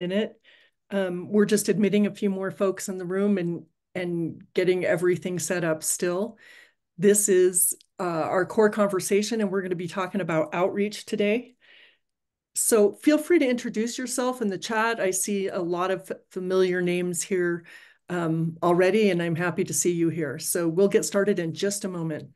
in it. We're just admitting a few more folks in the room and getting everything set up still. This is our core conversation, and we're going to be talking about outreach today. So feel free to introduce yourself in the chat. I see a lot of familiar names here already, and I'm happy to see you here. So we'll get started in just a moment.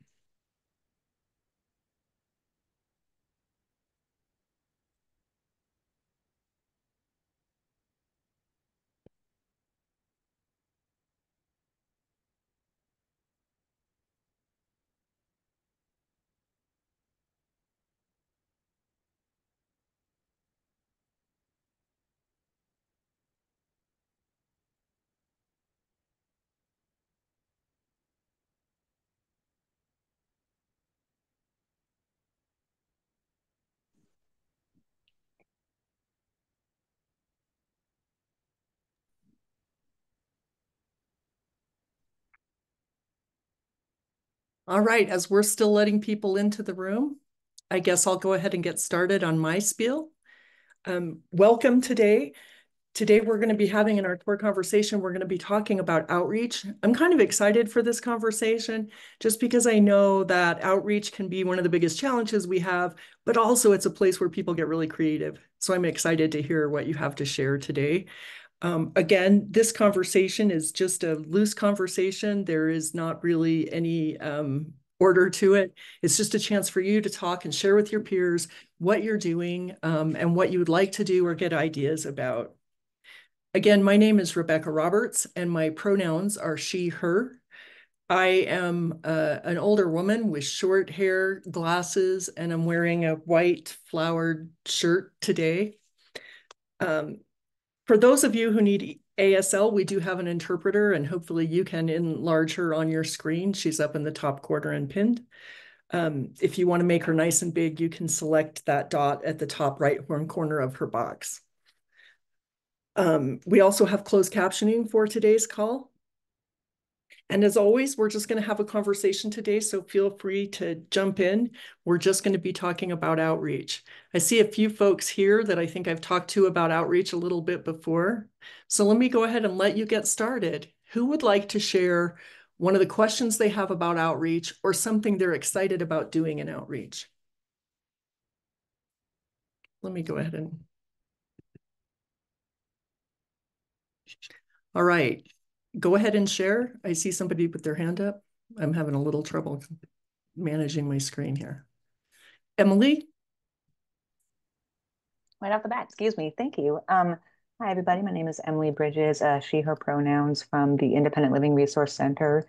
All right, as we're still letting people into the room, I guess I'll go ahead and get started on my spiel. Welcome today. Today, we're going to be having in our core conversation, we're going to be talking about outreach. I'm kind of excited for this conversation just because I know that outreach can be one of the biggest challenges we have, but also it's a place where people get really creative. So I'm excited to hear what you have to share today. Again, this conversation is just a loose conversation. There is not really any order to it. It's just a chance for you to talk and share with your peers what you're doing and what you would like to do or get ideas about. Again, my name is Rebecca Roberts, and my pronouns are she, her. I am an older woman with short hair, glasses, and I'm wearing a white flowered shirt today. For those of you who need ASL, we do have an interpreter, and hopefully you can enlarge her on your screen. She's up in the top corner and pinned. If you want to make her nice and big, you can select that dot at the top right-hand corner of her box. We also have closed captioning for today's call. And as always, we're just going to have a conversation today, so feel free to jump in. We're just going to be talking about outreach. I see a few folks here that I think I've talked to about outreach a little bit before. So let me go ahead and let you get started. Who would like to share one of the questions they have about outreach or something they're excited about doing in outreach? Let me go ahead and... All right, go ahead and share. I see somebody with their hand up. I'm having a little trouble managing my screen here. Emily? Right off the bat, excuse me. Thank you. Hi, everybody. My name is Emily Bridges, she, her pronouns from the Independent Living Resource Center,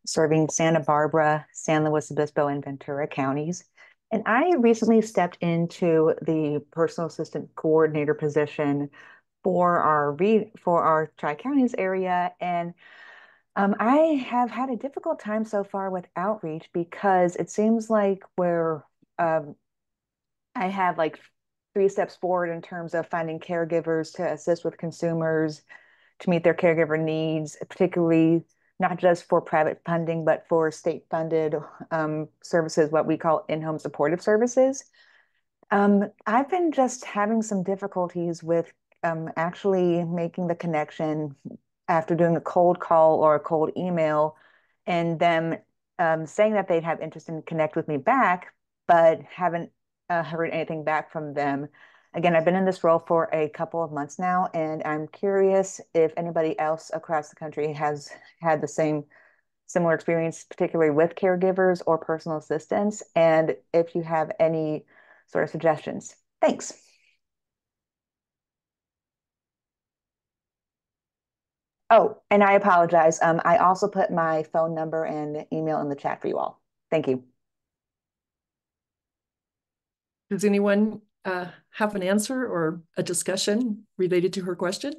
serving Santa Barbara, San Luis Obispo, and Ventura counties. And I recently stepped into the personal assistant coordinator position for our Tri-Counties area. And I have had a difficult time so far with outreach because it seems like um, I have like 3 steps forward in terms of finding caregivers to assist with consumers to meet their caregiver needs, particularly not just for private funding, but for state funded services, what we call in-home supportive services. I've been just having some difficulties with actually making the connection after doing a cold call or a cold email and them saying that they'd have interest in connect with me back, but haven't heard anything back from them. Again, I've been in this role for a couple of months now, and I'm curious if anybody else across the country has had the same similar experience, particularly with caregivers or personal assistants, and if you have any sort of suggestions. Thanks. Oh, and I apologize. I also put my phone number and email in the chat for you all. Thank you. Does anyone have an answer or a discussion related to her question?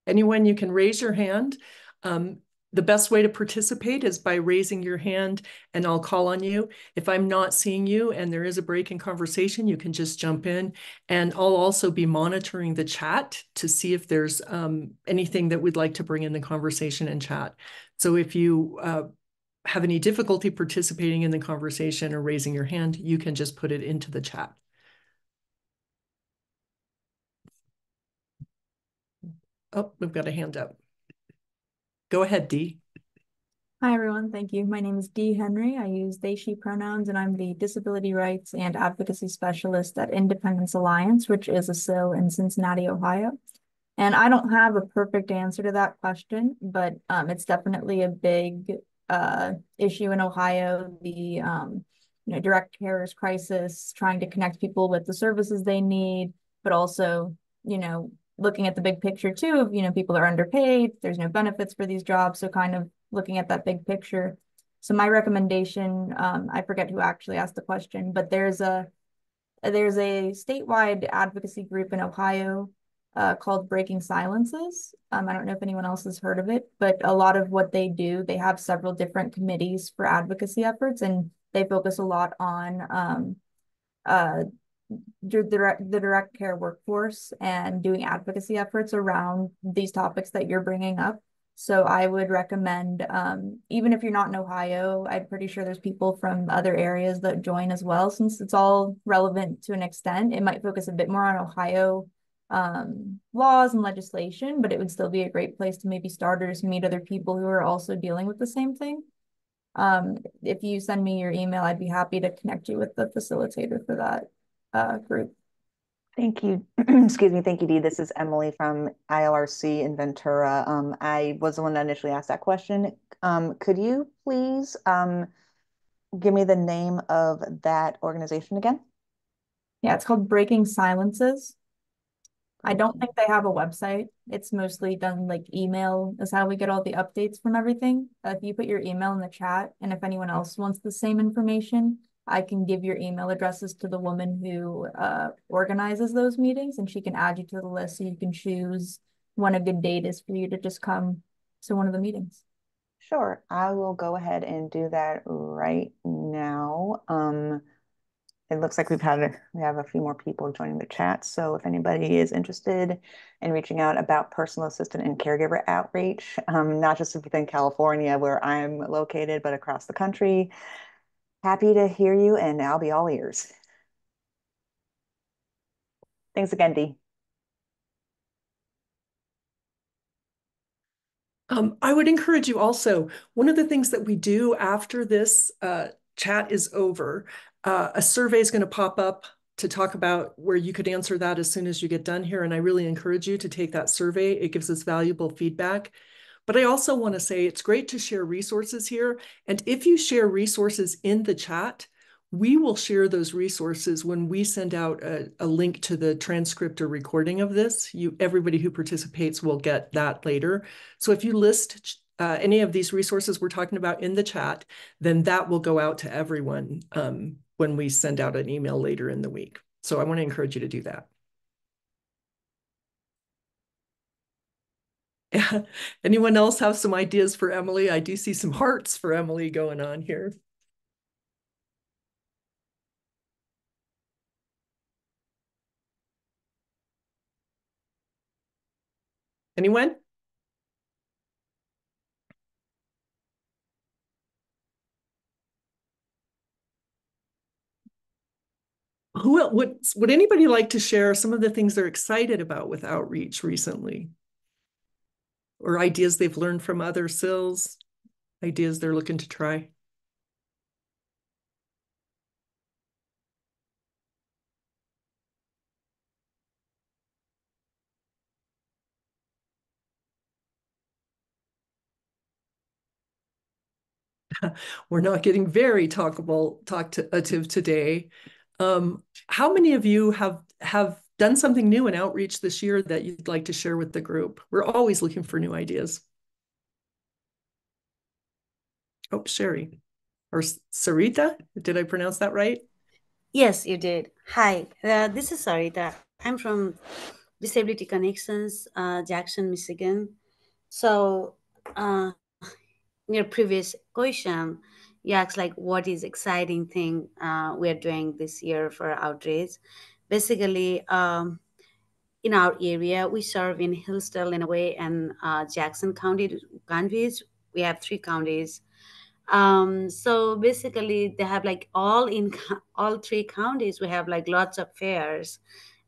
Anyone, you can raise your hand. The best way to participate is by raising your hand and I'll call on you. If I'm not seeing you and there is a break in conversation, you can just jump in. And I'll also be monitoring the chat to see if there's anything that we'd like to bring in the conversation and chat. So if you have any difficulty participating in the conversation or raising your hand, you can just put it into the chat. Oh, we've got a hand up. Go ahead, Dee. Hi, everyone. Thank you. My name is Dee Henry. I use they, she pronouns, and I'm the Disability Rights and Advocacy Specialist at Independence Alliance, which is a SIL in Cincinnati, Ohio. And I don't have a perfect answer to that question, but it's definitely a big issue in Ohio. The direct carers crisis, trying to connect people with the services they need, but also, looking at the big picture too of, people are underpaid, there's no benefits for these jobs. So kind of looking at that big picture. So my recommendation, I forget who actually asked the question, but there's a statewide advocacy group in Ohio called Breaking Silences. I don't know if anyone else has heard of it, but a lot of what they do, they have several different committees for advocacy efforts, and they focus a lot on the direct care workforce and doing advocacy efforts around these topics that you're bringing up. So I would recommend, even if you're not in Ohio, I'm pretty sure there's people from other areas that join as well, since it's all relevant to an extent. It might focus a bit more on Ohio laws and legislation, but it would still be a great place to maybe start or just meet other people who are also dealing with the same thing. If you send me your email, I'd be happy to connect you with the facilitator for that group. Thank you. Excuse me. Thank you, Dee. This is Emily from ILRC in Ventura. I was the one that initially asked that question. Could you please give me the name of that organization again? Yeah, it's called Breaking Silences. I don't think they have a website. It's mostly done like email is how we get all the updates from everything. If you put your email in the chat, and if anyone else wants the same information, I can give your email addresses to the woman who organizes those meetings, and she can add you to the list so you can choose when a good date is for you to just come to one of the meetings. Sure, I will go ahead and do that right now. It looks like we have a few more people joining the chat. So if anybody is interested in reaching out about personal assistant and caregiver outreach, not just within California where I'm located, but across the country, happy to hear you and I'll be all ears. Thanks again, Dee. I would encourage you also, one of the things that we do after this chat is over, a survey is going to pop up to talk about where you could answer that as soon as you get done here. And I really encourage you to take that survey. It gives us valuable feedback. But I also want to say it's great to share resources here. And if you share resources in the chat, we will share those resources when we send out a link to the transcript or recording of this. Everybody who participates will get that later. So if you list any of these resources we're talking about in the chat, then that will go out to everyone when we send out an email later in the week. So I want to encourage you to do that. Anyone else have some ideas for Emily? I do see some hearts for Emily going on here. Anyone? Would anybody like to share some of the things they're excited about with outreach recently? Or ideas they've learned from other SILs, ideas they're looking to try? We're not getting very talkative today. How many of you have done something new in outreach this year that you'd like to share with the group? We're always looking for new ideas. Oh, Sherry or Sarita, did I pronounce that right? Yes, you did. Hi, this is Sarita. I'm from Disability Connections, Jackson, Michigan. So, uh, your previous question, you asked like what is exciting thing we are doing this year for outreach. Basically, in our area, we serve in Hillsdale, Lenawee, and Jackson counties. We have three counties. So basically, they have like all three counties. We have like lots of fairs,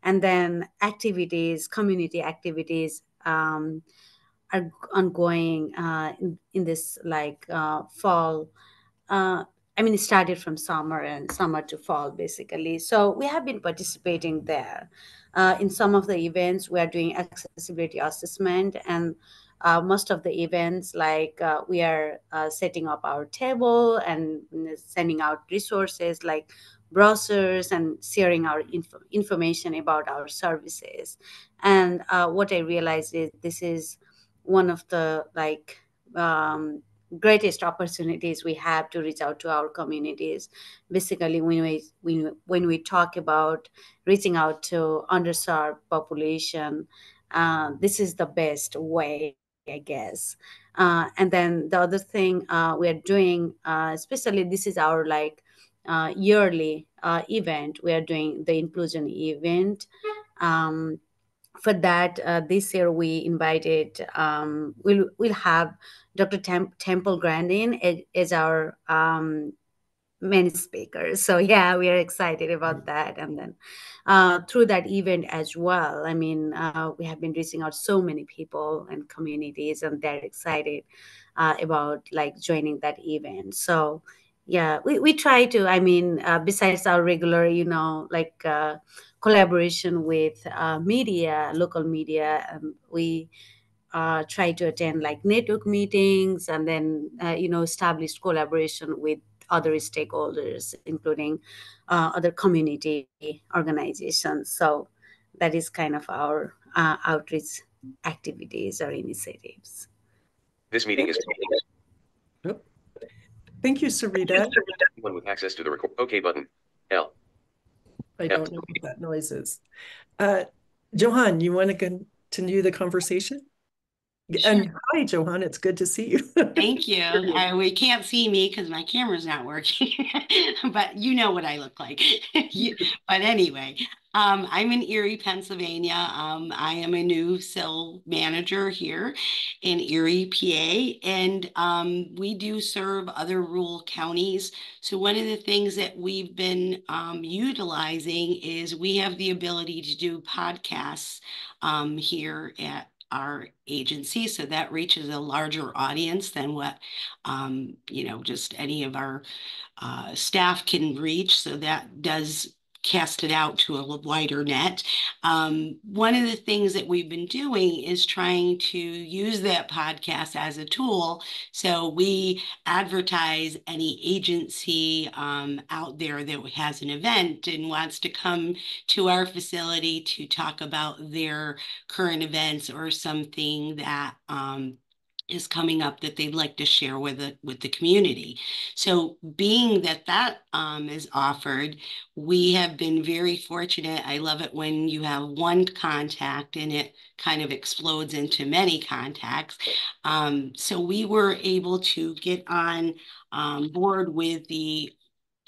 and then activities, community activities. Are ongoing in this like fall. I mean, it started from summer and summer to fall, basically. So we have been participating there. In some of the events, we are doing accessibility assessment, and most of the events, like we are setting up our table and sending out resources like brochures and sharing our information about our services. And what I realized is this is one of the like greatest opportunities we have to reach out to our communities. Basically, when we talk about reaching out to underserved population, this is the best way, I guess. And then the other thing we are doing, especially this is our like yearly event. We are doing the inclusion event. For that, this year we invited, we'll have Dr. Temple Grandin as our main speaker. So yeah, we are excited about that. And then through that event as well, I mean, we have been reaching out so many people and communities, and they're excited about like joining that event. So yeah, we try to, I mean, besides our regular, like collaboration with media, local media, we try to attend like network meetings, and then establish collaboration with other stakeholders, including other community organizations. So that is kind of our outreach activities or initiatives. This meeting is Oh, thank you, Sarita. one with access to the record. OK button. L. I don't know what that noise is. Johan, you want to continue the conversation? Sure. And hi, Johan, it's good to see you. Thank you. We can't see me because my camera's not working, but you know what I look like. But anyway, I'm in Erie, Pennsylvania. I am a new SIL manager here in Erie, PA, and we do serve other rural counties. So one of the things that we've been utilizing is we have the ability to do podcasts here at our agency, so that reaches a larger audience than what just any of our staff can reach. So that does cast it out to a wider net. One of the things that we've been doing is trying to use that podcast as a tool. So we advertise any agency out there that has an event and wants to come to our facility to talk about their current events or something that is coming up that they'd like to share with the community. So being that is offered, we have been very fortunate. I love it when you have one contact and it kind of explodes into many contacts. So we were able to get on board with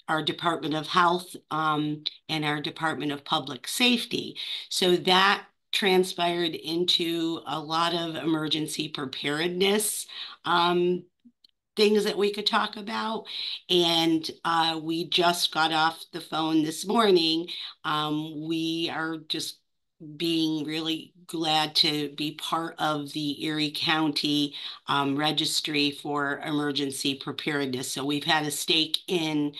our Department of Health and our Department of Public Safety. So that transpired into a lot of emergency preparedness things that we could talk about. And we just got off the phone this morning. We are just being really glad to be part of the Erie County Registry for Emergency Preparedness. So we've had a stake in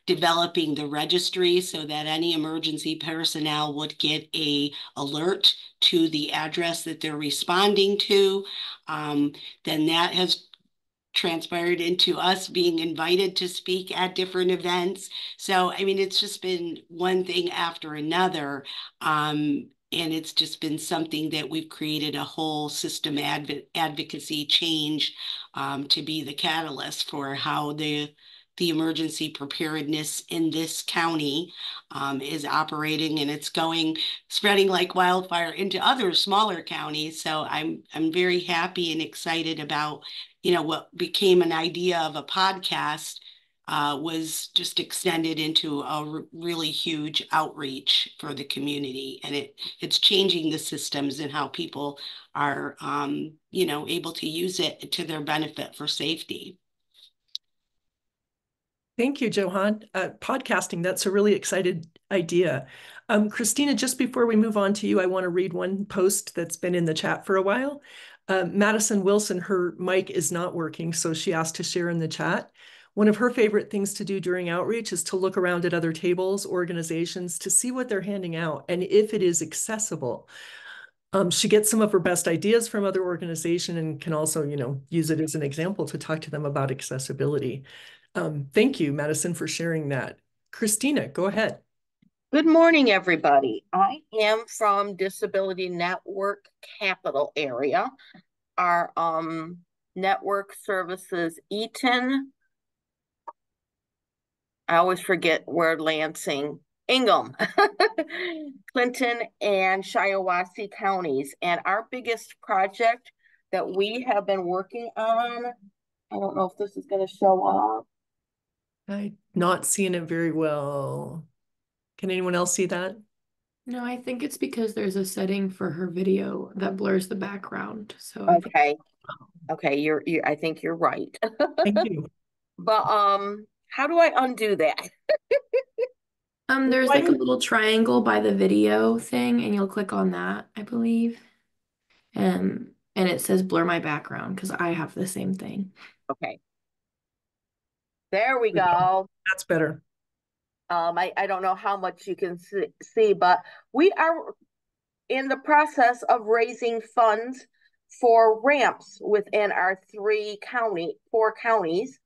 developing the registry so that any emergency personnel would get a alert to the address that they're responding to. Then that has transpired into us being invited to speak at different events. So, I mean, it's just been one thing after another. And it's just been something that we've created a whole system advocacy change to be the catalyst for how the the emergency preparedness in this county is operating, and it's spreading like wildfire into other smaller counties. So I'm very happy and excited about, what became an idea of a podcast was just extended into a really huge outreach for the community, and it's changing the systems and how people are, able to use it to their benefit for safety. Thank you, Johan. Podcasting, that's a really excited idea. Christina, just before we move on to you, I want to read one post that's been in the chat for a while. Madison Wilson, her mic is not working, so she asked to share in the chat. One of her favorite things to do during outreach is to look around at other tables, organizations, to see what they're handing out and if it is accessible. She gets some of her best ideas from other organizations and can also, use it as an example to talk to them about accessibility. Thank you, Madison, for sharing that. Christina, go ahead. Good morning, everybody. I am from Disability Network Capital Area. Our network services Eaton. I always forget where Lansing, Ingham, Clinton, and Shiawassee counties. And our biggest project that we have been working on, I don't know if this is going to show up. I'm not seeing it very well. Can anyone else see that? No, I think it's because there's a setting for her video that blurs the background. So okay. Okay, I think you're right. Thank you. But how do I undo that? there's like a little triangle by the video thing, and you'll click on that, I believe. And it says blur my background because I have the same thing. Okay. There we go. That's better. I don't know how much you can see, but we are in the process of raising funds for ramps within our 4 counties.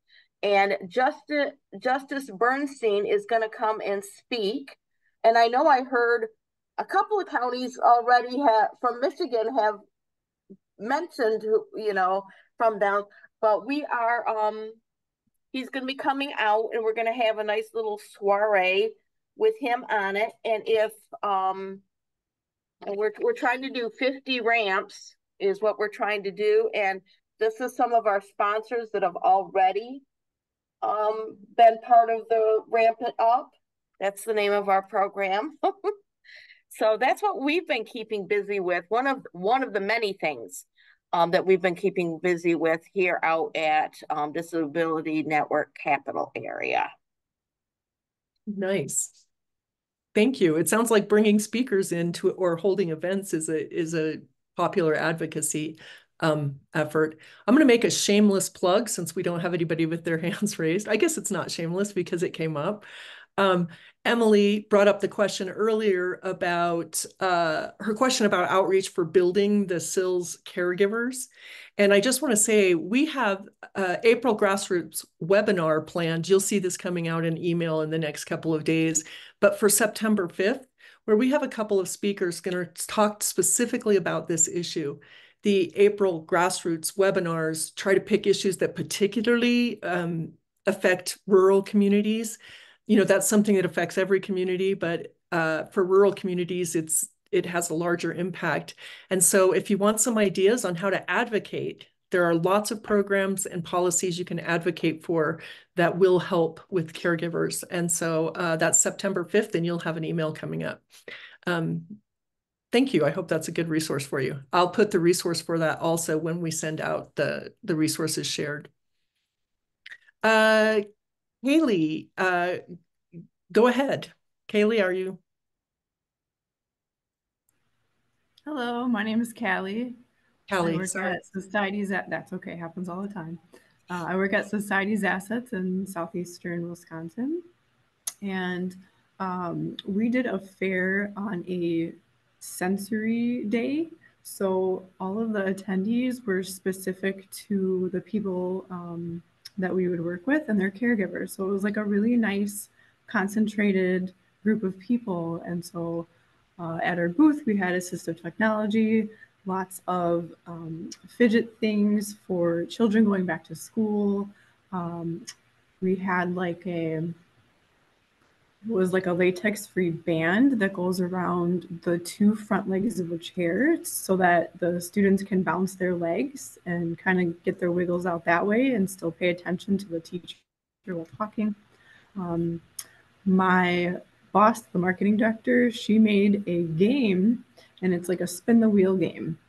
And Justice Bernstein is going to come and speak. And I know I heard a couple of counties already from Michigan have mentioned, from down, but we are, he's going to be coming out and we're going to have a nice little soiree with him on it. And if, and we're trying to do 50 ramps is what we're trying to do. And this is some of our sponsors that have already been part of the Ramp It Up. That's the name of our program. So that's what we've been keeping busy with. One of the many things that we've been keeping busy with here out at Disability Network Capital Area. Nice. Thank you. It sounds like bringing speakers into or holding events is a popular advocacy effort. I'm going to make a shameless plug since we don't have anybody with their hands raised. I guess it's not shameless because it came up. Emily brought up the question earlier about her question about outreach for building the SILS caregivers. And I just want to say we have April Grassroots webinar planned. You'll see this coming out in email in the next couple of days. But for September 5th, where we have a couple of speakers going to talk specifically about this issue. The April Grassroots webinars try to pick issues that particularly affect rural communities. That's something that affects every community, but for rural communities, it has a larger impact. And so if you want some ideas on how to advocate, there are lots of programs and policies you can advocate for that will help with caregivers. And so that's September 5th, and you'll have an email coming up. Thank you. I hope that's a good resource for you. I'll put the resource for that also when we send out the resources shared. Haley, go ahead. Kaylee, are you? Hello, my name is Callie. Callie, I work at Society's, that's okay, happens all the time. I work at Society's Assets in southeastern Wisconsin. And we did a fair on a sensory day. So all of the attendees were specific to the people that we would work with and their caregivers. So it was like a really nice concentrated group of people. And so at our booth, we had assistive technology, lots of fidget things for children going back to school, we had like a latex-free band that goes around the two front legs of a chair so that the students can bounce their legs and kind of get their wiggles out that way and still pay attention to the teacher while talking. My boss, the marketing director, she made a game, and it's like a spin the wheel game.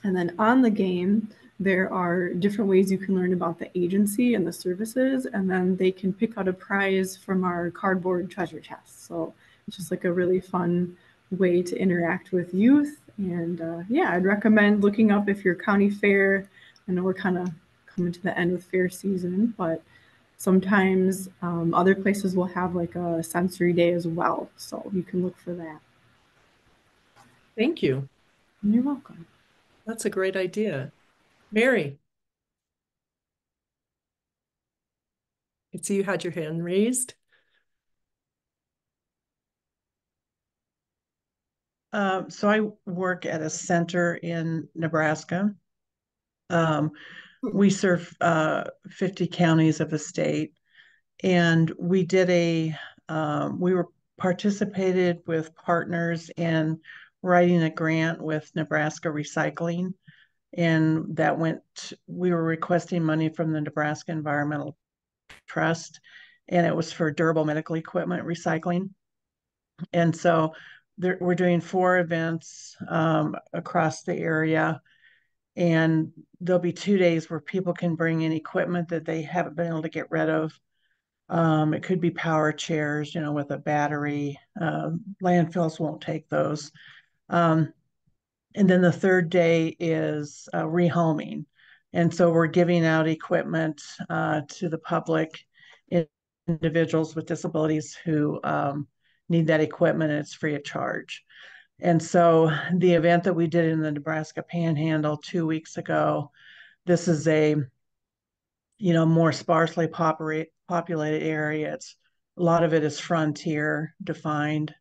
And then on the game, there are different ways you can learn about the agency and the services, and then they can pick out a prize from our cardboard treasure chest. So it's just like a really fun way to interact with youth. And yeah, I'd recommend looking up if your county fair. I know we're kind of coming to the end with fair season, but sometimes other places will have like a sensory day as well. So you can look for that. Thank you. You're welcome. That's a great idea. Mary, I see you had your hand raised. So I work at a center in Nebraska. We serve 50 counties of the state, and we were participated with partners in writing a grant with Nebraska Recycling, and we were requesting money from the Nebraska Environmental Trust, and it was for durable medical equipment recycling. And so we're doing 4 events across the area, and there'll be 2 days where people can bring in equipment that they haven't been able to get rid of. It could be power chairs, with a battery. Landfills won't take those. And then the third day is rehoming. And so we're giving out equipment to the public, individuals with disabilities who need that equipment, and it's free of charge. And so the event that we did in the Nebraska Panhandle 2 weeks ago, this is a more sparsely populated area. A lot of it is frontier defined.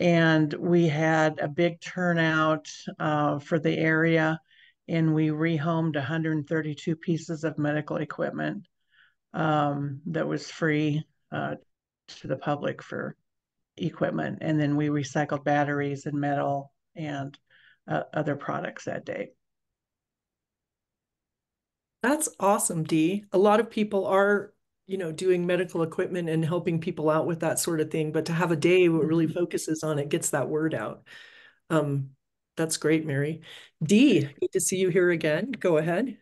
And we had a big turnout for the area, and we rehomed 132 pieces of medical equipment that was free to the public for equipment. And then we recycled batteries and metal and other products that day. That's awesome, Dee. A lot of people are, doing medical equipment and helping people out with that sort of thing, but to have a day that really focuses on it, gets that word out. That's great, Mary. Dee, good to see you here again. Go ahead.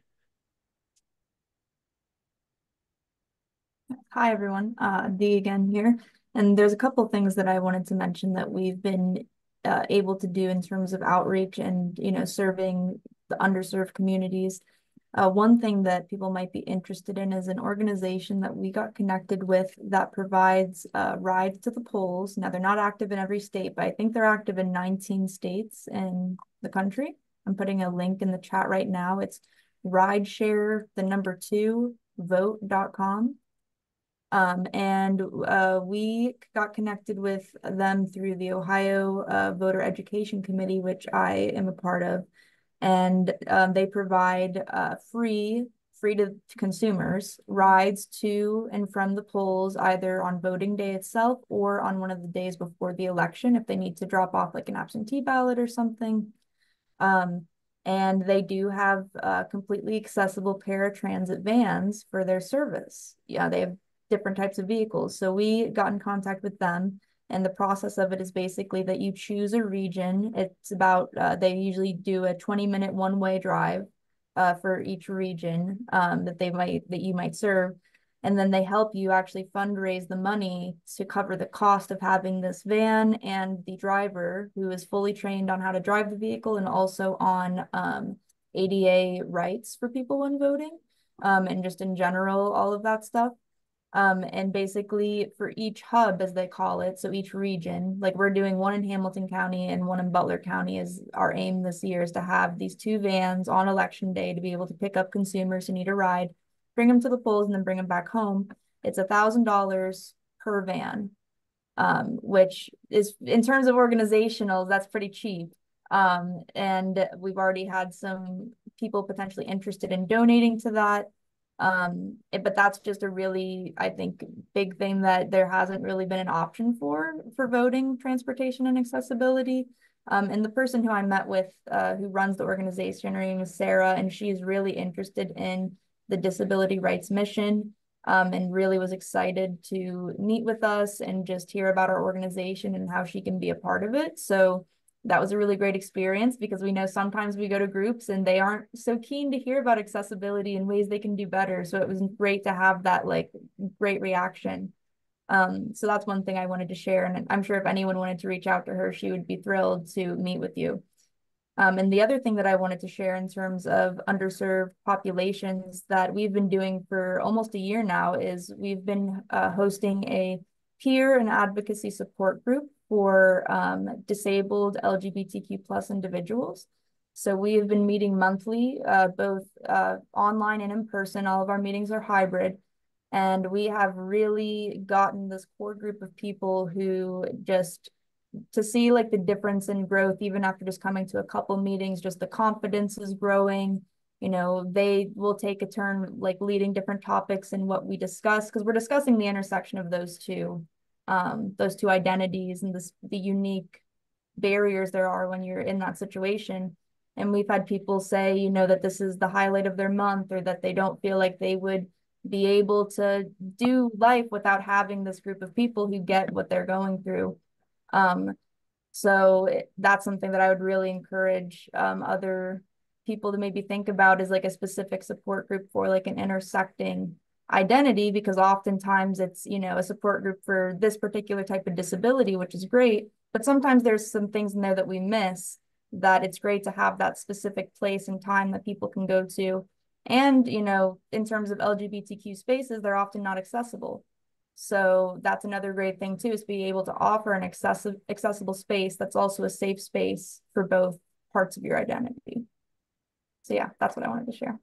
Hi, everyone. Dee again here. And there's a couple things that I wanted to mention that we've been able to do in terms of outreach and, serving the underserved communities. One thing that people might be interested in is an organization that we got connected with that provides rides to the polls. Now, they're not active in every state, but I think they're active in 19 states in the country. I'm putting a link in the chat right now. It's rideshare2vote.com. And we got connected with them through the Ohio Voter Education Committee, which I am a part of. And they provide free to consumers rides to and from the polls, either on voting day itself or on one of the days before the election if they need to drop off like an absentee ballot or something. And they do have completely accessible paratransit vans for their service. Yeah, they have different types of vehicles. So we got in contact with them, and the process of it is basically that you choose a region. It's about, they usually do a 20-minute one-way drive for each region that you might serve. And then they help you actually fundraise the money to cover the cost of having this van and the driver, who is fully trained on how to drive the vehicle and also on ADA rights for people when voting, and just in general, all of that stuff. And basically for each hub, as they call it, so each region, like we're doing one in Hamilton County and one in Butler County, is our aim this year, is to have these 2 vans on election day to be able to pick up consumers who need a ride, bring them to the polls, and then bring them back home. It's $1,000 per van, which is, in terms of organizational, that's pretty cheap. And we've already had some people potentially interested in donating to that. But that's just a really, I think, big thing that there hasn't really been an option for voting transportation and accessibility. And the person who I met with, who runs the organization, her name is Sarah, and she's really interested in the disability rights mission, and really was excited to meet with us and just hear about our organization and how she can be a part of it. So that was a really great experience because we know sometimes we go to groups and they aren't so keen to hear about accessibility and ways they can do better. So it was great to have that like great reaction. So that's one thing I wanted to share. And I'm sure if anyone wanted to reach out to her, she would be thrilled to meet with you. And the other thing that I wanted to share in terms of underserved populations that we've been doing for almost a year now is we've been hosting a peer and advocacy support group for disabled LGBTQ plus individuals. So we have been meeting monthly, both online and in person. All of our meetings are hybrid. And we have really gotten this core group of people who just to see like the difference in growth, even after just coming to a couple meetings, just the confidence is growing. You know, they will take a turn like leading different topics in what we discuss because we're discussing the intersection of those two identities and the unique barriers there are when you're in that situation. And we've had people say, you know, that this is the highlight of their month or that they don't feel like they would be able to do life without having this group of people who get what they're going through. Um, so that's something that I would really encourage other people to maybe think about is like a specific support group for like an intersecting identity, because oftentimes it's, you know, a support group for this particular type of disability, which is great. But sometimes there's some things in there that we miss that it's great to have that specific place and time that people can go to. And, you know, in terms of LGBTQ spaces, they're often not accessible. So that's another great thing too, is be able to offer an accessible space that's also a safe space for both parts of your identity. So yeah, that's what I wanted to share.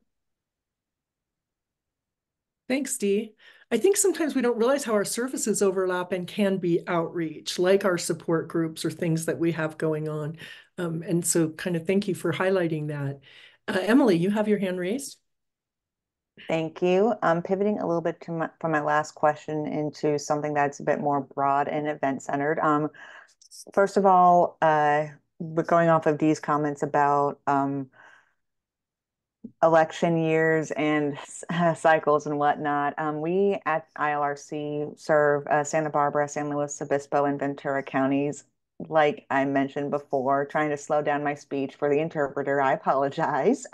Thanks, Dee. I think sometimes we don't realize how our services overlap and can be outreach, like our support groups or things that we have going on. And so kind of thank you for highlighting that. Emily, you have your hand raised. Thank you. Pivoting a little bit to from my last question into something that's a bit more broad and event-centered. First of all, we're going off of these comments about election years and cycles and whatnot. We at ILRC serve Santa Barbara, San Luis Obispo, and Ventura counties. Like I mentioned before, trying to slow down my speech for the interpreter, I apologize.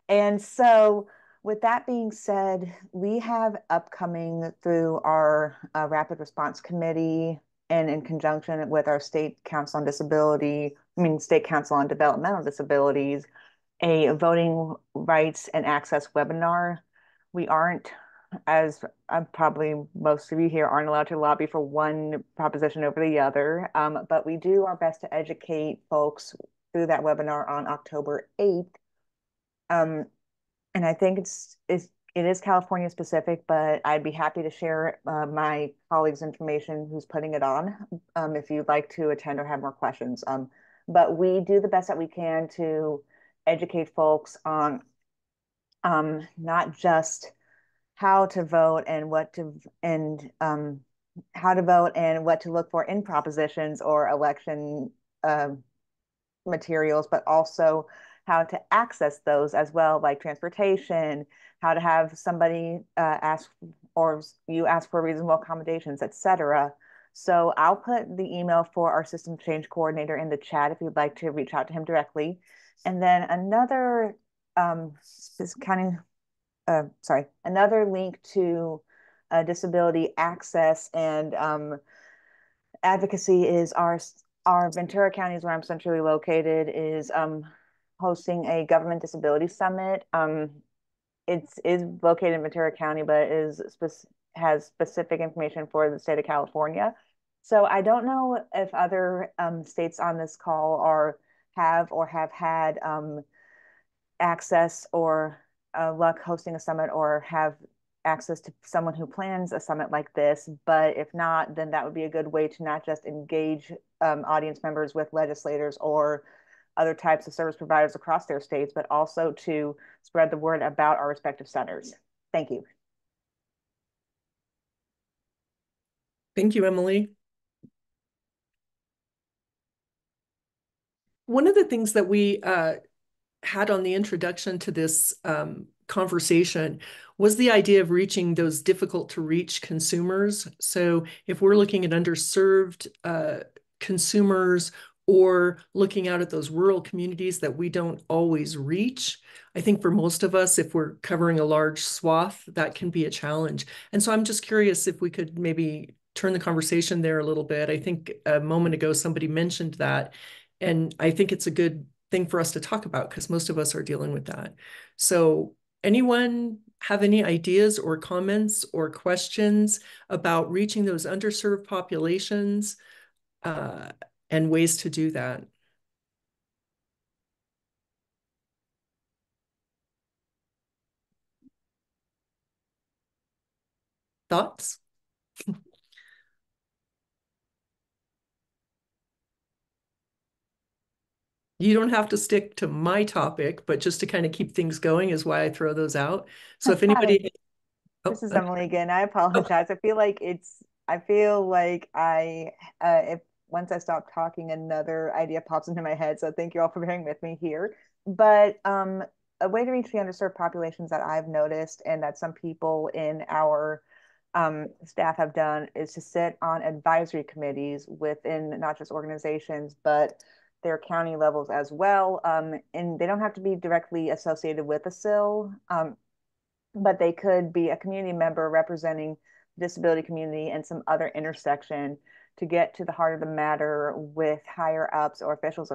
And so with that being said, we have upcoming through our Rapid Response Committee and in conjunction with our State Council on Disability, State Council on Developmental Disabilities, a voting rights and access webinar. We aren't, as probably most of you here, aren't allowed to lobby for one proposition over the other, but we do our best to educate folks through that webinar on October 8th. And I think it is California specific, but I'd be happy to share my colleague's information who's putting it on if you'd like to attend or have more questions. But we do the best that we can to educate folks on not just how to vote and how to vote and what to look for in propositions or election materials, but also how to access those as well, like transportation, how to have somebody ask or you ask for reasonable accommodations, etc. So I'll put the email for our system change coordinator in the chat if you'd like to reach out to him directly. And then another another link to disability access and advocacy is our Ventura County is where I'm centrally located is hosting a government disability summit. It is located in Ventura County, but has specific information for the state of California. So I don't know if other states on this call have had access or luck hosting a summit or have access to someone who plans a summit like this. But if not, then that would be a good way to not just engage audience members with legislators or other types of service providers across their states, but also to spread the word about our respective centers. Thank you. Thank you, Emily. One of the things that we had on the introduction to this conversation was the idea of reaching those difficult to reach consumers. So if we're looking at underserved consumers or looking out at those rural communities that we don't always reach, I think for most of us, if we're covering a large swath, that can be a challenge. And so I'm just curious if we could maybe turn the conversation there a little bit. I think a moment ago somebody mentioned that, and I think it's a good thing for us to talk about because most of us are dealing with that. So anyone have any ideas or comments or questions about reaching those underserved populations and ways to do that? Thoughts? You don't have to stick to my topic, but just to kind of keep things going is why I throw those out. So if anybody, This is Emily again. I apologize. I feel like if once I stop talking, another idea pops into my head. So thank you all for bearing with me here. But a way to reach the underserved populations that I've noticed and that some people in our staff have done is to sit on advisory committees within not just organizations, but their county levels as well. And they don't have to be directly associated with a SIL. But they could be a community member representing the disability community and some other intersection to get to the heart of the matter with higher ups or officials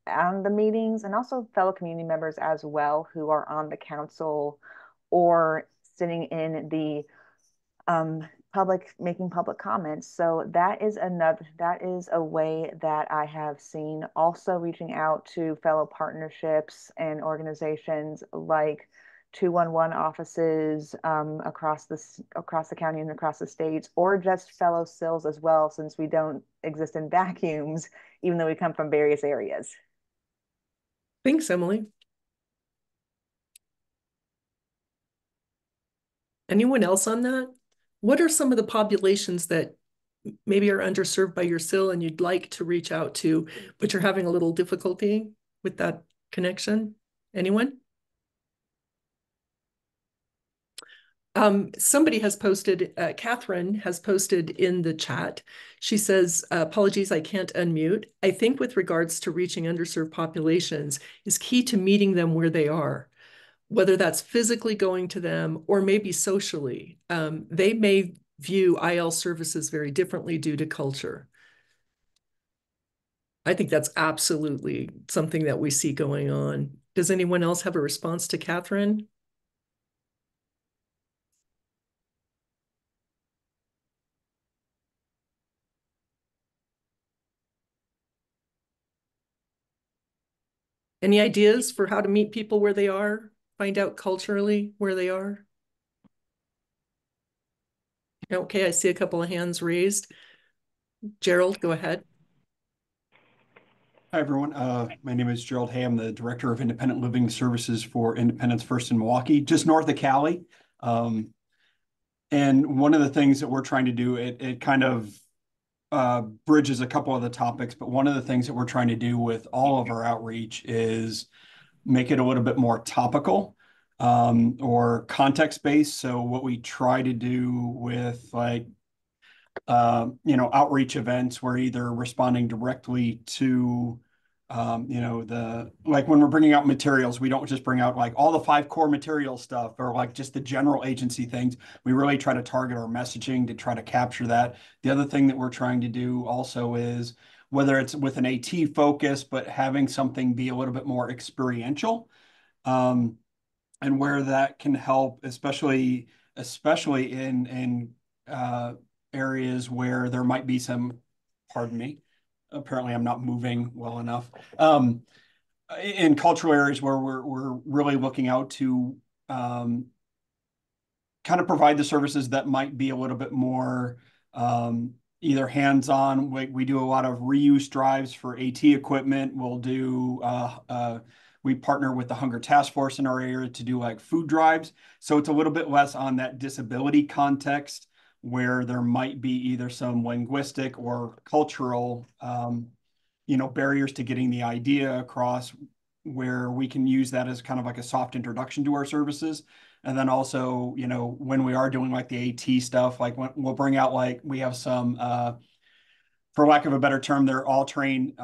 on the meetings, and also fellow community members as well who are on the council or sitting in the making public comments. So that is a way that I have seen. Also reaching out to fellow partnerships and organizations like 211 offices across the county and across the states, or just fellow SILs as well, since we don't exist in vacuums, even though we come from various areas. Thanks, Emily. Anyone else on that? What are some of the populations that maybe are underserved by your SIL and you'd like to reach out to, but you're having a little difficulty with that connection? Anyone? Somebody has posted, Catherine has posted in the chat. She says, apologies, I can't unmute. I think with regards to reaching underserved populations is key to meeting them where they are, whether that's physically going to them or maybe socially. They may view IL services very differently due to culture. I think that's absolutely something that we see going on. Does anyone else have a response to Catherine? Any ideas for how to meet people where they are? Find out culturally where they are? Okay, I see a couple of hands raised. Gerald, go ahead. Hi, everyone. My name is Gerald Hay. I'm the Director of Independent Living Services for Independence First in Milwaukee, just north of Cali. And one of the things that we're trying to do, it kind of bridges a couple of the topics, but one of the things that we're trying to do with all of our outreach is make it a little bit more topical or context-based. So what we try to do with outreach events, we're either responding directly to like when we're bringing out materials, we don't just bring out like all the 5 core material stuff or like just the general agency things. We really try to target our messaging to try to capture that. The other thing that we're trying to do also is whether it's with an AT focus, but having something be a little bit more experiential, and where that can help, especially in areas where there might be some, pardon me, apparently I'm not moving well enough. In cultural areas where we're really looking out to kind of provide the services that might be a little bit more either hands-on. We do a lot of reuse drives for AT equipment. We We partner with the Hunger Task Force in our area to do like food drives. So it's a little bit less on that disability context where there might be either some linguistic or cultural, barriers to getting the idea across, where we can use that as kind of like a soft introduction to our services. And then also, when we are doing like the AT stuff, like when we'll bring out, like we have some, for lack of a better term, they're all terrain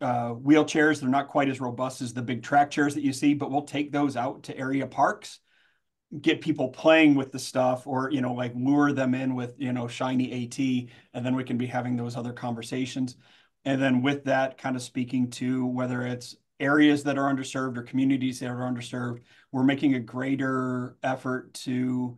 wheelchairs. They're not quite as robust as the big track chairs that you see, but we'll take those out to area parks, get people playing with the stuff, or like lure them in with shiny AT, and then we can be having those other conversations. And then with that, kind of speaking to whether it's areas that are underserved or communities that are underserved, we're making a greater effort to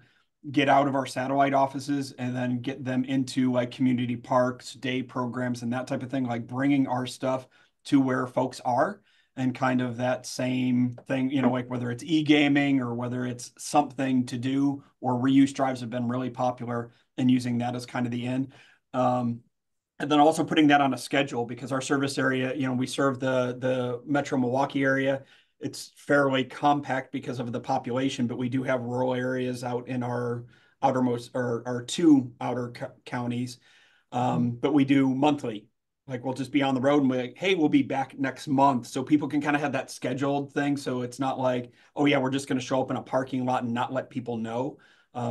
get out of our satellite offices and then get them into like community parks, day programs, and that type of thing, like bringing our stuff to where folks are. And kind of that same thing, like whether it's e-gaming or whether it's something to do, or reuse drives have been really popular, and using that as kind of the end. And then also putting that on a schedule, because our service area, we serve the Metro Milwaukee area. It's fairly compact because of the population, but we do have rural areas out in our outermost, or our two outer counties. But we do monthly. Like we'll just be on the road and we're like, hey, we'll be back next month. So people can kind of have that scheduled thing. So it's not like, oh yeah, we're just going to show up in a parking lot and not let people know.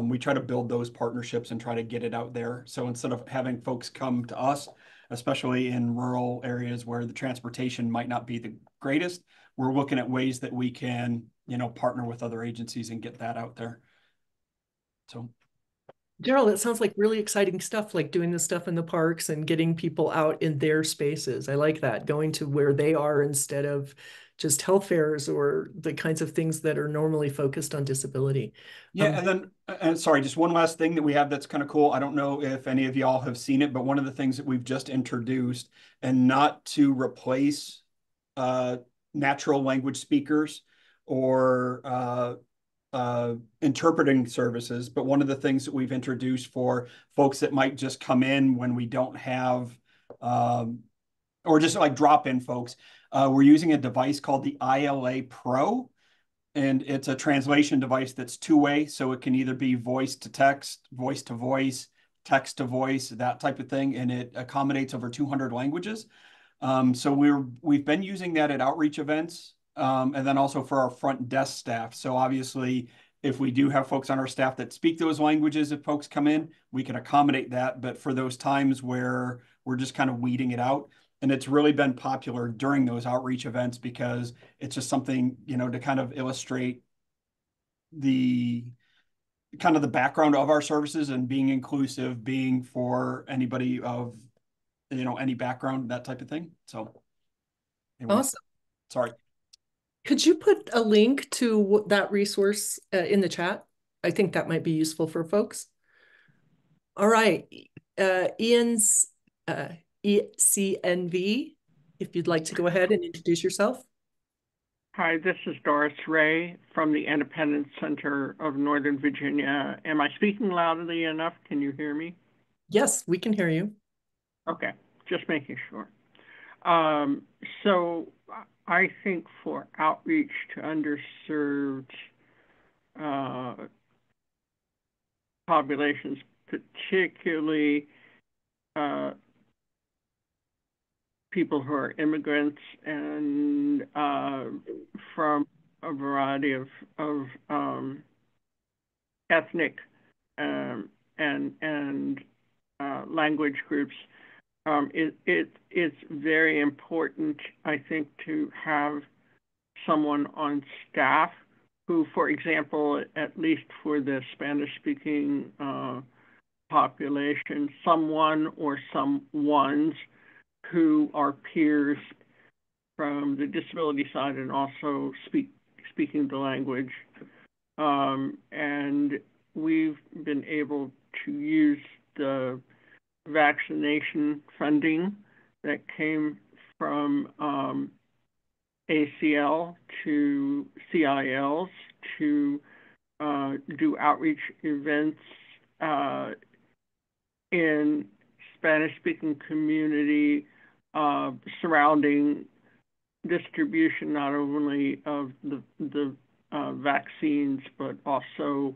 We try to build those partnerships and try to get it out there. So instead of having folks come to us, especially in rural areas where the transportation might not be the greatest, we're looking at ways that we can, partner with other agencies and get that out there. So. Daryl, it sounds like really exciting stuff, like doing the stuff in the parks and getting people out in their spaces. I like that, going to where they are instead of just health fairs or the kinds of things that are normally focused on disability. Yeah, and then, sorry, just one last thing that we have that's kind of cool. I don't know if any of y'all have seen it, but one of the things that we've just introduced, and not to replace natural language speakers or interpreting services, but one of the things that we've introduced for folks that might just come in when we don't have, or just like drop-in folks, we're using a device called the ILA Pro. And it's a translation device that's two-way, so it can either be voice to text, voice to voice, text to voice, that type of thing, and it accommodates over 200 languages. So we've been using that at outreach events, and then also for our front desk staff. So obviously, if we do have folks on our staff that speak those languages, if folks come in, we can accommodate that. But for those times where we're just kind of weeding it out, and it's really been popular during those outreach events because it's just something, to kind of illustrate the kind of the background of our services and being inclusive, being for anybody of, any background, that type of thing. So anyway, Awesome. Sorry. Could you put a link to that resource in the chat? I think that might be useful for folks. All right. Ian's ECNV, if you'd like to go ahead and introduce yourself. Hi, this is Doris Ray from the Independence Center of Northern Virginia. Am I speaking loudly enough? Can you hear me? Yes, we can hear you. Okay, just making sure. So I think for outreach to underserved populations, particularly people who are immigrants and from a variety of ethnic and language groups, it's very important, I think, to have someone on staff who, for example, at least for the Spanish-speaking population, someone or some ones who are peers from the disability side and also speaking the language. And we've been able to use the vaccination funding that came from ACL to CILs to do outreach events in Spanish-speaking community surrounding distribution not only of the vaccines, but also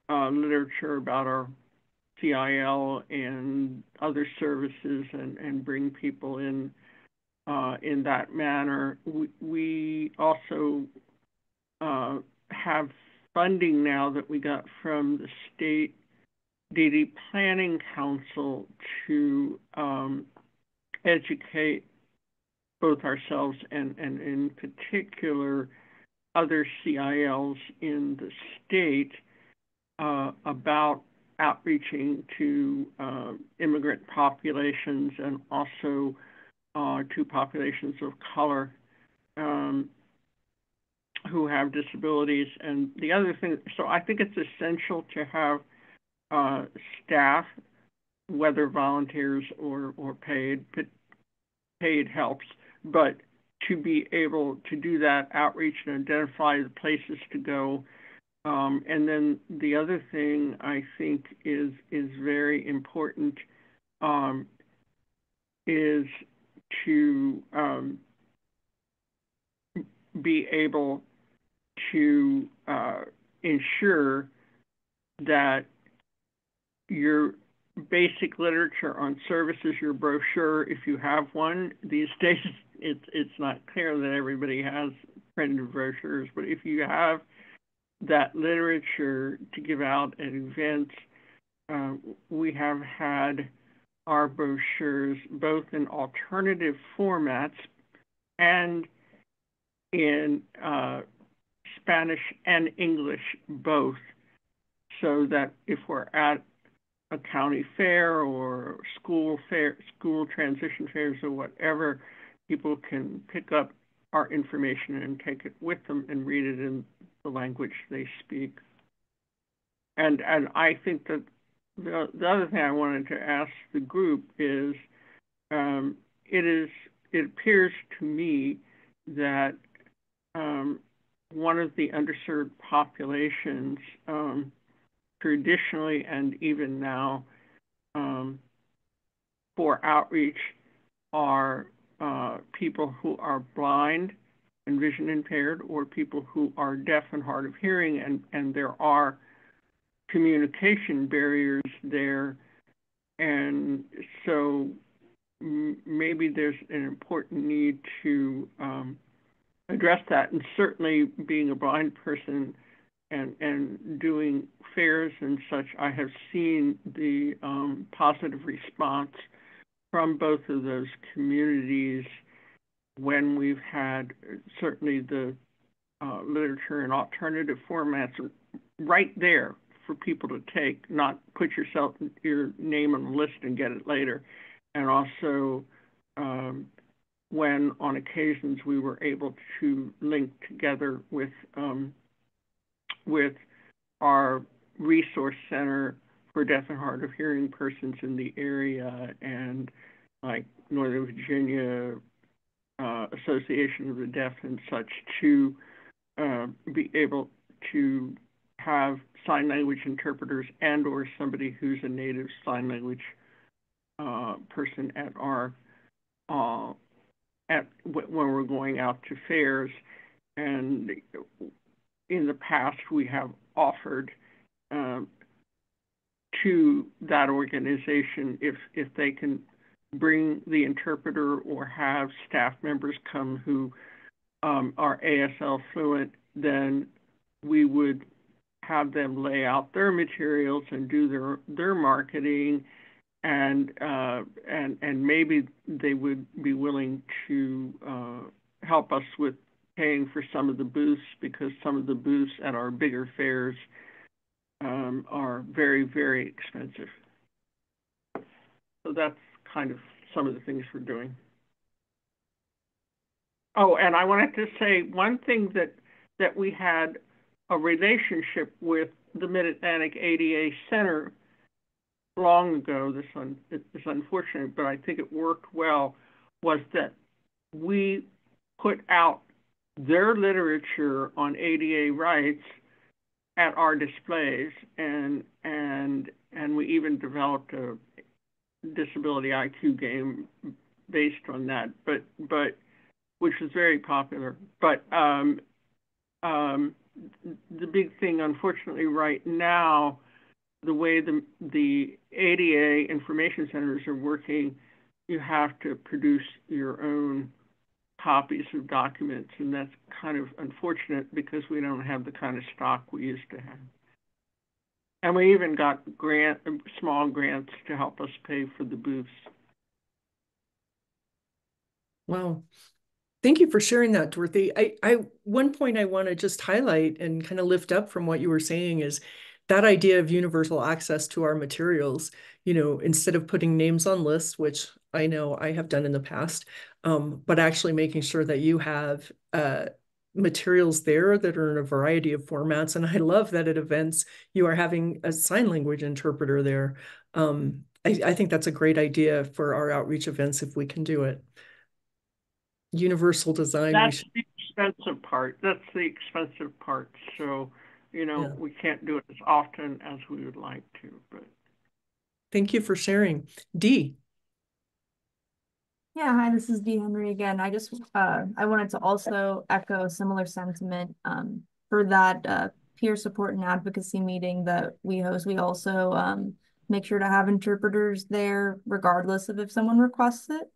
literature about our CIL and other services, and bring people in that manner. We also have funding now that we got from the state DD Planning Council to educate both ourselves and in particular other CILs in the state about outreaching to immigrant populations and also to populations of color who have disabilities. And the other thing, so I think it's essential to have staff, whether volunteers or paid, but paid helps, but to be able to do that outreach and identify the places to go. And then the other thing I think is very important is to be able to ensure that your basic literature on services, your brochure, if you have one these days, it's not clear that everybody has printed brochures, but if you have that literature to give out at events, we have had our brochures both in alternative formats and in Spanish and English both, so that if we're at a county fair or school transition fairs or whatever, people can pick up our information and take it with them and read it in the language they speak. And I think that the other thing I wanted to ask the group is, it appears to me that one of the underserved populations traditionally and even now for outreach are people who are blind and vision impaired, or people who are deaf and hard of hearing, and there are communication barriers there. And so maybe there's an important need to address that. And certainly being a blind person and doing fairs and such, I have seen the positive response from both of those communities when we've had certainly the literature in alternative formats right there for people to take, not put your name on the list and get it later. And also when on occasions we were able to link together with our resource center for deaf and hard of hearing persons in the area, and like Northern Virginia Association of the Deaf and such, to be able to have sign language interpreters and or somebody who's a native sign language person at our when we're going out to fairs. And in the past, we have offered to that organization, if they can bring the interpreter or have staff members come who are ASL fluent, then we would have them lay out their materials and do their marketing, and maybe they would be willing to help us with paying for some of the booths, because some of the booths at our bigger fairs are very, very expensive. So that's kind of some of the things we're doing. Oh, and I wanted to say one thing, that we had a relationship with the Mid-Atlantic ADA Center long ago. This is unfortunate, but I think it worked well, was that we put out their literature on ADA rights at our displays, and we even developed a disability IQ game based on that. But which is very popular. But the big thing, unfortunately, right now, the way the ADA information centers are working, you have to produce your own copies of documents, and that's kind of unfortunate because we don't have the kind of stock we used to have. And we even got small grants to help us pay for the booths. Wow. Thank you for sharing that, Dorothy. One point I want to just highlight and kind of lift up from what you were saying is that idea of universal access to our materials. Instead of putting names on lists, which I know I have done in the past, but actually making sure that you have materials there that are in a variety of formats. And I love that at events you are having a sign language interpreter there. I think that's a great idea for our outreach events if we can do it. Universal design. That's the expensive part. That's the expensive part. So, Yeah. we can't do it as often as we would like to. But thank you for sharing. Dee. Yeah, hi, this is Dee Henry again. I wanted to also echo a similar sentiment for that peer support and advocacy meeting that we host. We also make sure to have interpreters there regardless of if someone requests it.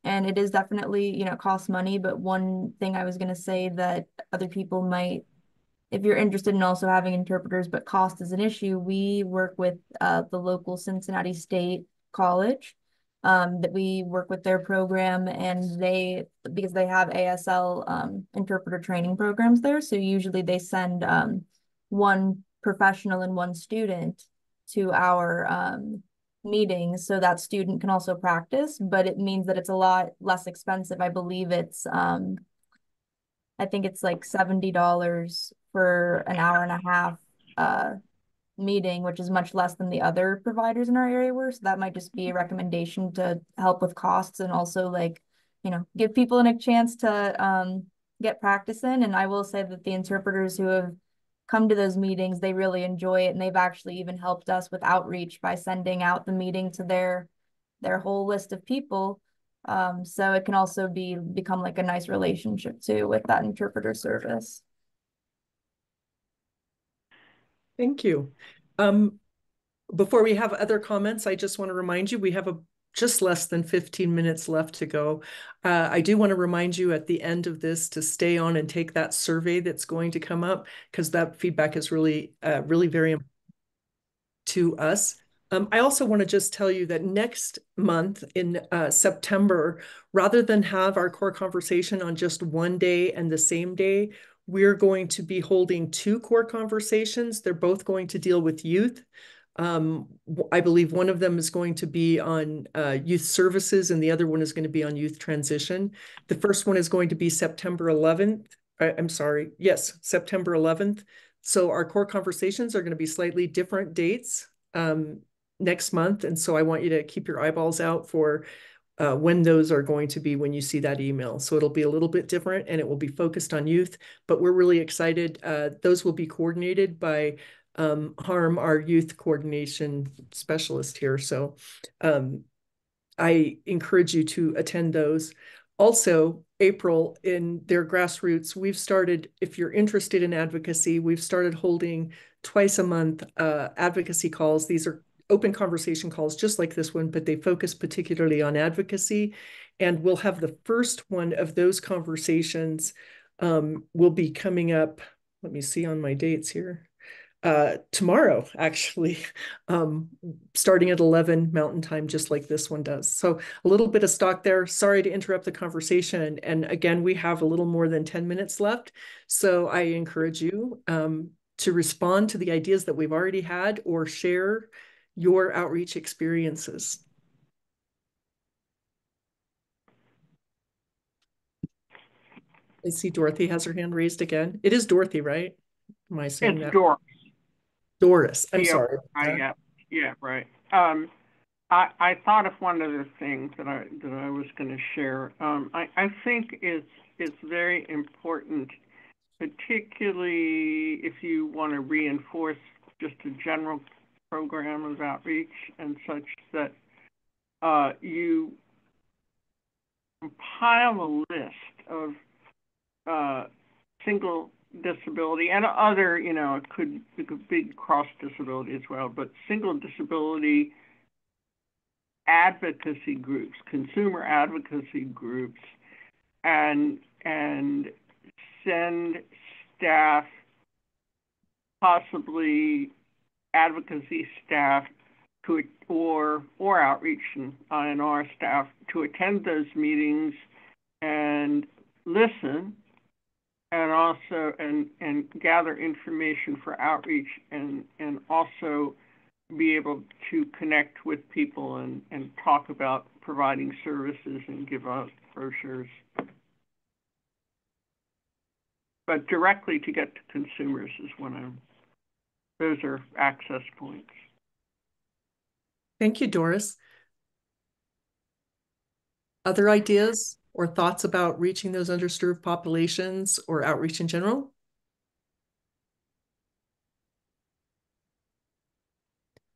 And it is definitely, costs money, but one thing I was going to say that other people might, if you're interested in also having interpreters, but cost is an issue, we work with the local Cincinnati State College, that we work with their program, and because they have ASL interpreter training programs there, so usually they send one professional and one student to our meetings so that student can also practice, but it means that it's a lot less expensive. I think it's like $70 for an hour and a half meeting, which is much less than the other providers in our area were. So that might just be a recommendation to help with costs and also give people a chance to get practice in. And I will say that the interpreters who have come to those meetings, they really enjoy it. And they've actually even helped us with outreach by sending out the meeting to their whole list of people. So it can also become like a nice relationship too with that interpreter service. Thank you. Before we have other comments, I just want to remind you we have just less than 15 minutes left to go. I do want to remind you at the end of this to stay on and take that survey that's going to come up, because that feedback is really very important to us. I also want to just tell you that next month in September, rather than have our core conversation on just one day and the same day, we're going to be holding two core conversations. They're both going to deal with youth. I believe one of them is going to be on youth services, and the other one is going to be on youth transition. The first one is going to be September 11th. I'm sorry. Yes, September 11th. So our core conversations are going to be slightly different dates next month. And so I want you to keep your eyeballs out for when those are going to be when you see that email. So it'll be a little bit different and it will be focused on youth, but we're really excited. Those will be coordinated by Harm, our youth coordination specialist here. So I encourage you to attend those. Also, April, in their grassroots, we've started, if you're interested in advocacy, we've started holding twice a month advocacy calls. These are open conversation calls just like this one, but they focus particularly on advocacy. And we'll have the first one of those conversations will be coming up. Let me see on my dates here. Tomorrow, actually, starting at 11 Mountain Time, just like this one does. So a little bit of stock there. Sorry to interrupt the conversation. And again, we have a little more than 10 minutes left. So I encourage you to respond to the ideas that we've already had or share your outreach experiences. I see Dorothy has her hand raised again. It is Dorothy, right? Am I saying that? Doris. Doris. I'm yeah, sorry. Yeah, right. I thought of one other thing that I was going to share. I think it's very important, particularly if you want to reinforce just a general program of outreach and such, that you compile a list of single disability and other, it could be cross disability as well, but single disability advocacy groups, consumer advocacy groups, and send staff, possibly advocacy staff, to or outreach and INR staff to attend those meetings and listen, and also and gather information for outreach, and also be able to connect with people and talk about providing services and give out brochures. But directly to get to consumers is those are access points. Thank you, Doris. Other ideas or thoughts about reaching those underserved populations or outreach in general?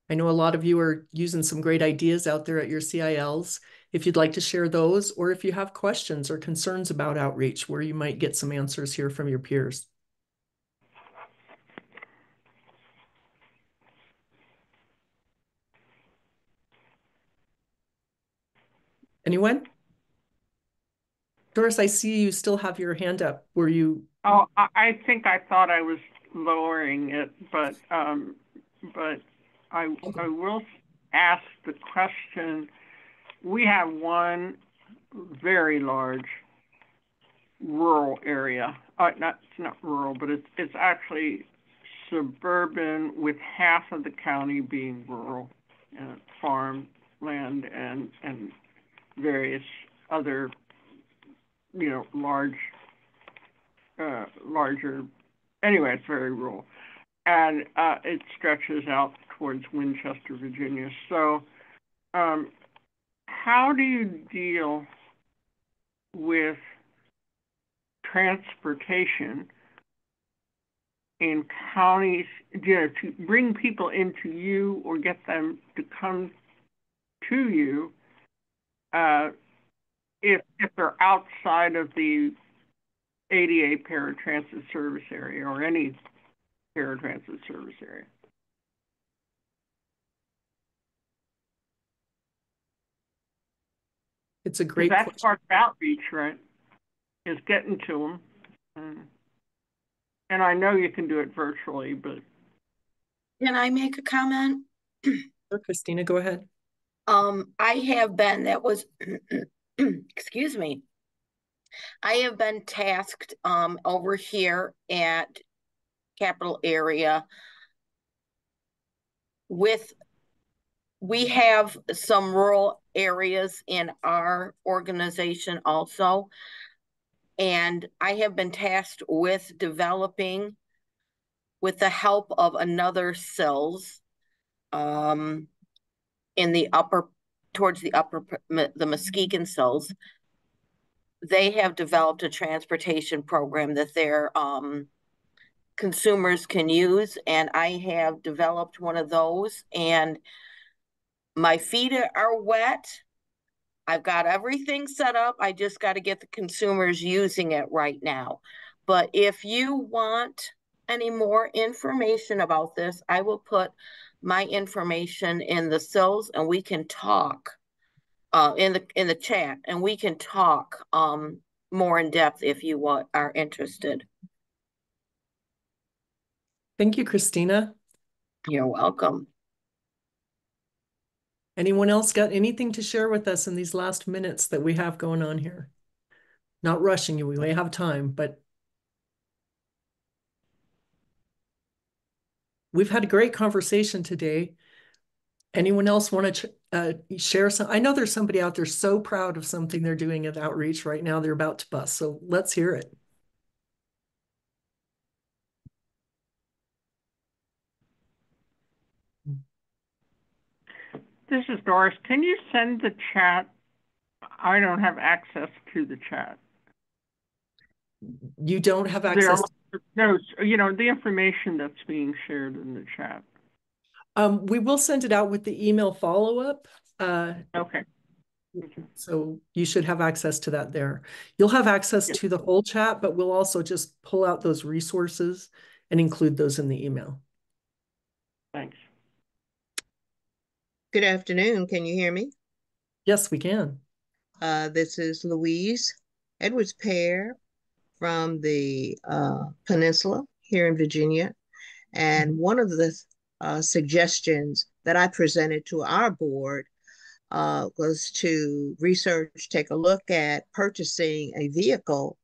I know a lot of you are using some great ideas out there at your CILs. If you'd like to share those, or if you have questions or concerns about outreach where you might get some answers here from your peers. Anyone? Doris, I see you still have your hand up. Were you? Oh, I think I thought I was lowering it, but I will ask the question. We have one very large rural area. It's not rural, but it's actually suburban, with half of the county being rural, farmland and various other, larger. Anyway, it's very rural, and it stretches out towards Winchester, Virginia. So, how do you deal with transportation in counties, to bring people into you or get them to come to you, if they're outside of the ADA paratransit service area or any paratransit service area? It's a great question. That's part of outreach, right? Is getting to them. And I know you can do it virtually, but. Can I make a comment? Sure, Christina, go ahead. I have been, excuse me. I have been tasked over here at Capital Area we have some rural areas in our organization also. And I have been tasked with developing, with the help of another SILS, in the towards the Muskegon SILS. They have developed a transportation program that their consumers can use. And I have developed one of those, and my feet are wet. I've got everything set up. I just got to get the consumers using it right now. But if you want any more information about this, I will put my information in the SILS, and we can talk in the chat, and we can talk more in depth if you are interested. Thank you, Christina. You're welcome. Anyone else got anything to share with us in these last minutes that we have going on here? Not rushing you, we may have time, but we've had a great conversation today. Anyone else want to share some? I know there's somebody out there so proud of something they're doing at Outreach right now. They're about to bust, so let's hear it. This is Doris. Can you send the chat? I don't have access to the chat. You don't have access? No, the information that's being shared in the chat. We will send it out with the email follow-up. Okay. So you should have access to that there. You'll have access to the whole chat, but we'll also just pull out those resources and include those in the email. Thanks. Good afternoon. Can you hear me? Yes, we can. This is Louise Edwards Pear from the Peninsula here in Virginia. And one of the suggestions that I presented to our board was to research, take a look at purchasing a vehicle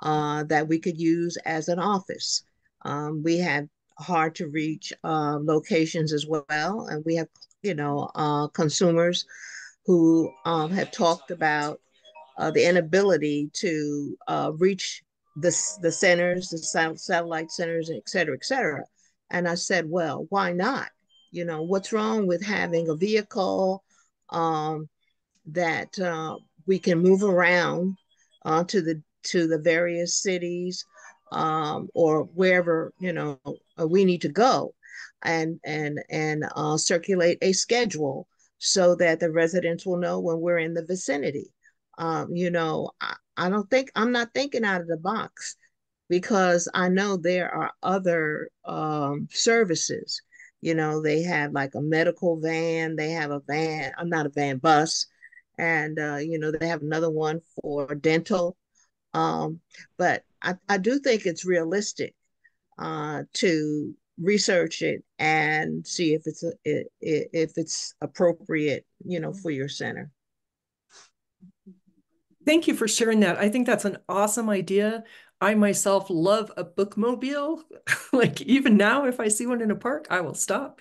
that we could use as an office. We have hard to reach locations as well, and we have, consumers who have talked about the inability to reach the centers, the satellite centers, et cetera, et cetera. And I said, well, why not? What's wrong with having a vehicle that we can move around to the various cities or wherever we need to go, and circulate a schedule so that the residents will know when we're in the vicinity. I don't think I'm not thinking out of the box because I know there are other services. They have like a medical van, they have a van, I'm not a van bus, and they have another one for dental. But I do think it's realistic to research it and see if it's appropriate, for your center. Thank you for sharing that. I think that's an awesome idea. I myself love a bookmobile. Like even now, if I see one in a park, I will stop.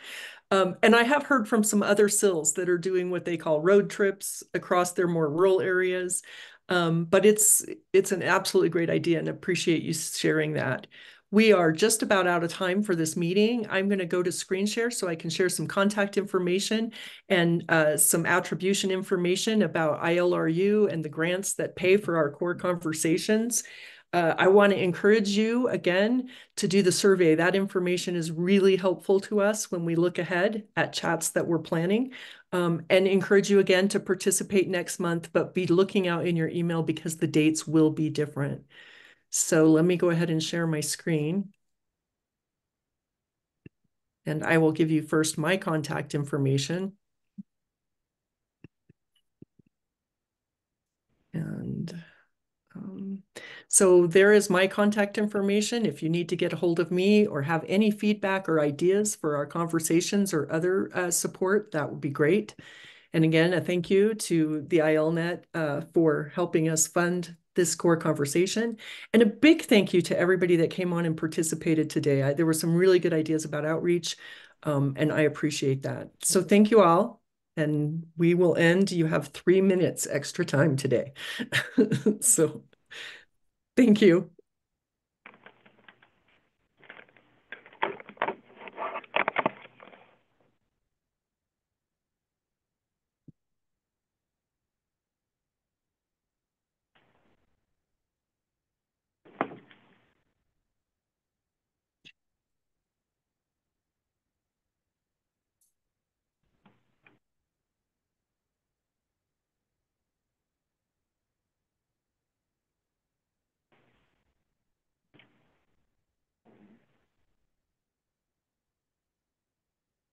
And I have heard from some other sills that are doing what they call road trips across their more rural areas. But it's an absolutely great idea and appreciate you sharing that. We are just about out of time for this meeting. I'm going to go to screen share so I can share some contact information and some attribution information about ILRU and the grants that pay for our core conversations. I want to encourage you again to do the survey. That information is really helpful to us when we look ahead at chats that we're planning, and encourage you again to participate next month, but be looking out in your email because the dates will be different. So let me go ahead and share my screen. And I will give you first my contact information. And so there is my contact information. If you need to get a hold of me or have any feedback or ideas for our conversations or other support, that would be great. And again, a thank you to the ILNet for helping us fund this core conversation. And a big thank you to everybody that came on and participated today. There were some really good ideas about outreach, and I appreciate that. So thank you all. And we will end. You have 3 minutes extra time today. So thank you.